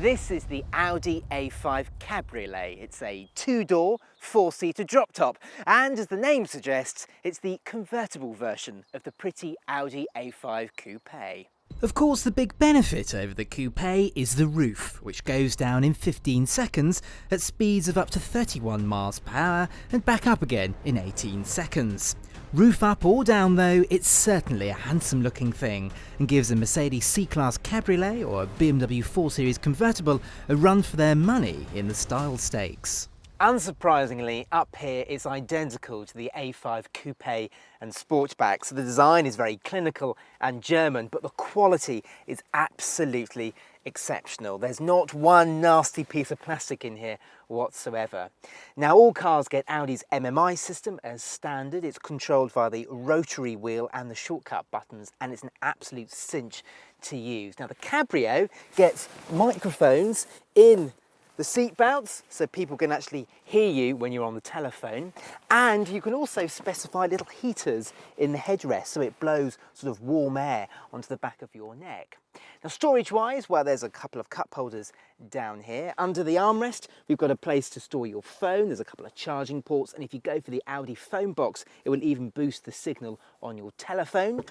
This is the Audi A5 Cabriolet. It's a two-door, four-seater drop-top, and as the name suggests, it's the convertible version of the pretty Audi A5 Coupe. Of course, the big benefit over the Coupe is the roof, which goes down in 15 seconds at speeds of up to 31 miles per hour and back up again in 18 seconds. Roof up or down though, it's certainly a handsome looking thing and gives a Mercedes C-Class Cabriolet or a BMW 4 Series convertible a run for their money in the style stakes. Unsurprisingly, up here it's identical to the A5 Coupe and Sportback, so the design is very clinical and German, but the quality is absolutely exceptional. There's not one nasty piece of plastic in here whatsoever. Now, all cars get Audi's MMI system as standard. It's controlled via the rotary wheel and the shortcut buttons, and it's an absolute cinch to use. Now, the Cabrio gets microphones in the seat belts, so people can actually hear you when you're on the telephone, and you can also specify little heaters in the headrest so it blows sort of warm air onto the back of your neck. Now, storage wise, well, there's a couple of cup holders down here. Under the armrest we've got a place to store your phone. There's a couple of charging ports, and if you go for the Audi phone box, it will even boost the signal on your telephone.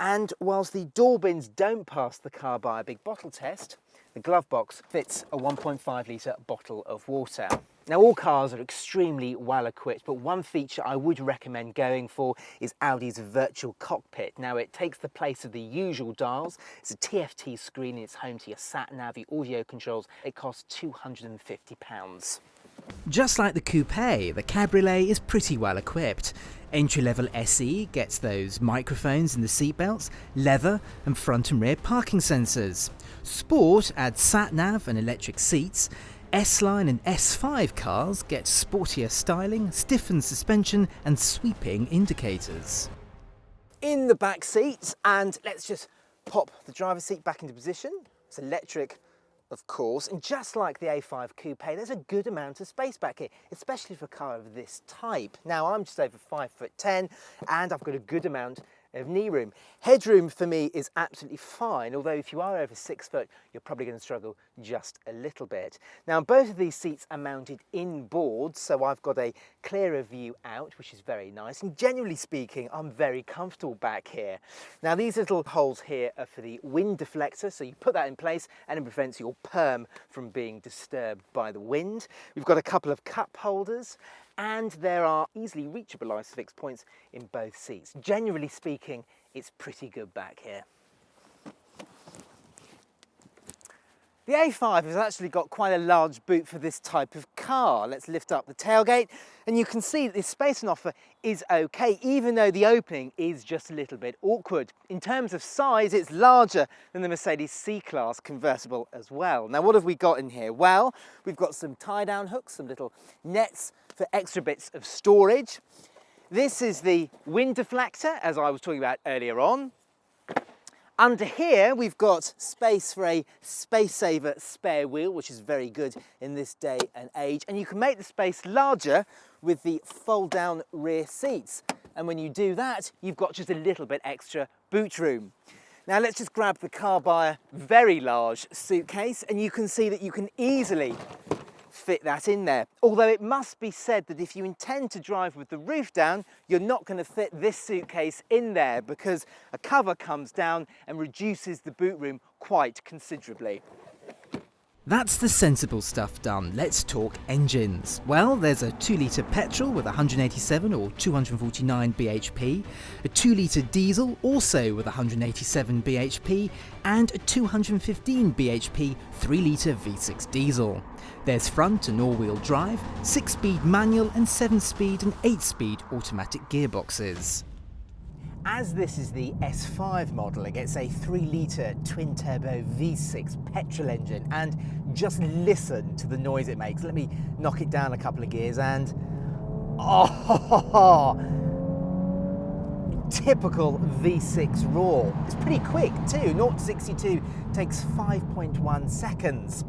And whilst the door bins don't pass the Carbuyer big bottle test, the glove box fits a 1.5 litre bottle of water. Now, all cars are extremely well equipped, but one feature I would recommend going for is Audi's virtual cockpit. Now, it takes the place of the usual dials. It's a TFT screen and it's home to your sat-nav, your audio controls. It costs £250. Just like the Coupe, the Cabriolet is pretty well equipped. Entry-level SE gets those microphones in the seatbelts, leather and front and rear parking sensors. Sport adds sat-nav and electric seats. S-Line and S5 cars get sportier styling, stiffened suspension and sweeping indicators. In the back seat, and let's just pop the driver's seat back into position. It's electric, of course, and just like the A5 Coupe, there's a good amount of space back here, especially for a car of this type. Now, I'm just over 5'10", and I've got a good amount of knee room. Headroom for me is absolutely fine, although if you are over 6 foot, you're probably going to struggle just a little bit. Now, both of these seats are mounted inboard, so I've got a clearer view out, which is very nice. And generally speaking, I'm very comfortable back here. Now, these little holes here are for the wind deflector, so you put that in place and it prevents your perm from being disturbed by the wind. We've got a couple of cup holders, and there are easily reachable ISOFIX points in both seats. Generally speaking, it's pretty good back here. The A5 has actually got quite a large boot for this type of car. Let's lift up the tailgate, and you can see that this space on offer is okay, even though the opening is just a little bit awkward. In terms of size, it's larger than the Mercedes C-Class convertible as well. Now, what have we got in here? Well, we've got some tie-down hooks, some little nets for extra bits of storage. This is the wind deflector, as I was talking about earlier on. Under here, we've got space for a space saver spare wheel, which is very good in this day and age. And you can make the space larger with the fold down rear seats. And when you do that, you've got just a little bit extra boot room. Now, let's just grab the Carbuyer very large suitcase, and you can see that you can easily fit that in there. Although it must be said that if you intend to drive with the roof down, you're not going to fit this suitcase in there because a cover comes down and reduces the boot room quite considerably. That's the sensible stuff done. Let's talk engines. Well, there's a 2-litre petrol with 187 or 249 bhp, a 2-litre diesel also with 187 bhp, and a 215 bhp 3-litre V6 diesel. There's front and all-wheel drive, 6-speed manual and 7-speed and 8-speed automatic gearboxes. As this is the S5 model, it gets a 3-litre twin-turbo V6 petrol engine, and just listen to the noise it makes. Let me knock it down a couple of gears and... oh! Typical V6 roar. It's pretty quick too. 0 to 62 takes 5.1 seconds.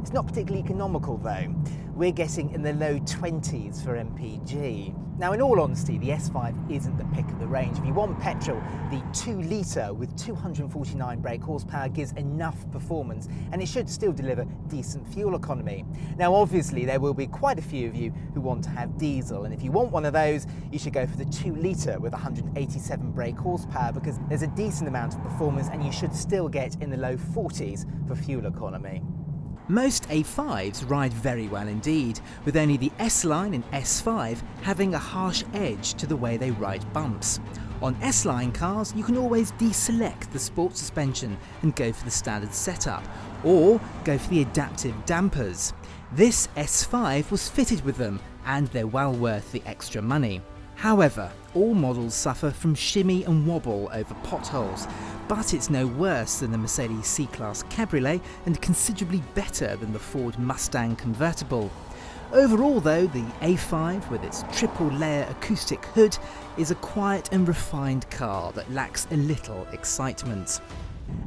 It's not particularly economical though. we're getting in the low 20s for MPG. Now, in all honesty, the S5 isn't the pick of the range. If you want petrol, the 2 litre with 249 brake horsepower gives enough performance, and it should still deliver decent fuel economy. Now, obviously, there will be quite a few of you who want to have diesel, and if you want one of those, you should go for the 2 litre with 187 brake horsepower, because there's a decent amount of performance and you should still get in the low 40s for fuel economy. Most A5s ride very well indeed, with only the S-Line and S5 having a harsh edge to the way they ride bumps. On S-Line cars, you can always deselect the sport suspension and go for the standard setup, or go for the adaptive dampers. This S5 was fitted with them, and they're well worth the extra money. However, all models suffer from shimmy and wobble over potholes, but it's no worse than the Mercedes C-Class Cabriolet and considerably better than the Ford Mustang convertible. Overall though, the A5 with its triple-layer acoustic hood is a quiet and refined car that lacks a little excitement.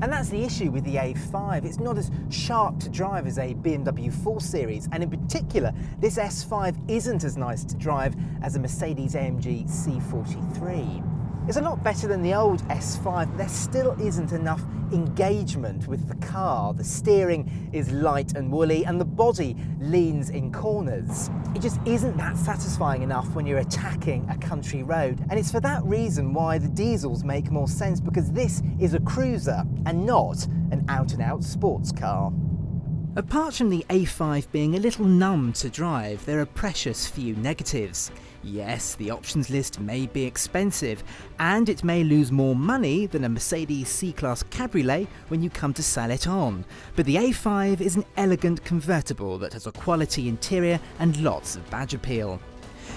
And that's the issue with the A5. It's not as sharp to drive as a BMW 4 Series, and in particular, this S5 isn't as nice to drive as a Mercedes-AMG C43. It's a lot better than the old S5, but there still isn't enough engagement with the car. The steering is light and woolly, and the body leans in corners. It just isn't that satisfying enough when you're attacking a country road, and it's for that reason why the diesels make more sense, because this is a cruiser and not an out-and-out sports car. Apart from the A5 being a little numb to drive, there are precious few negatives. Yes, the options list may be expensive, and it may lose more money than a Mercedes C-Class Cabriolet when you come to sell it on, but the A5 is an elegant convertible that has a quality interior and lots of badge appeal.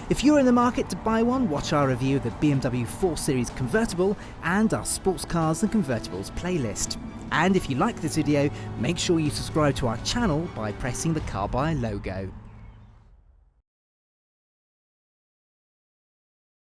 If you're in the market to buy one, watch our review of the BMW 4 Series convertible and our sports cars and convertibles playlist. And if you like this video, make sure you subscribe to our channel by pressing the Carbuyer logo.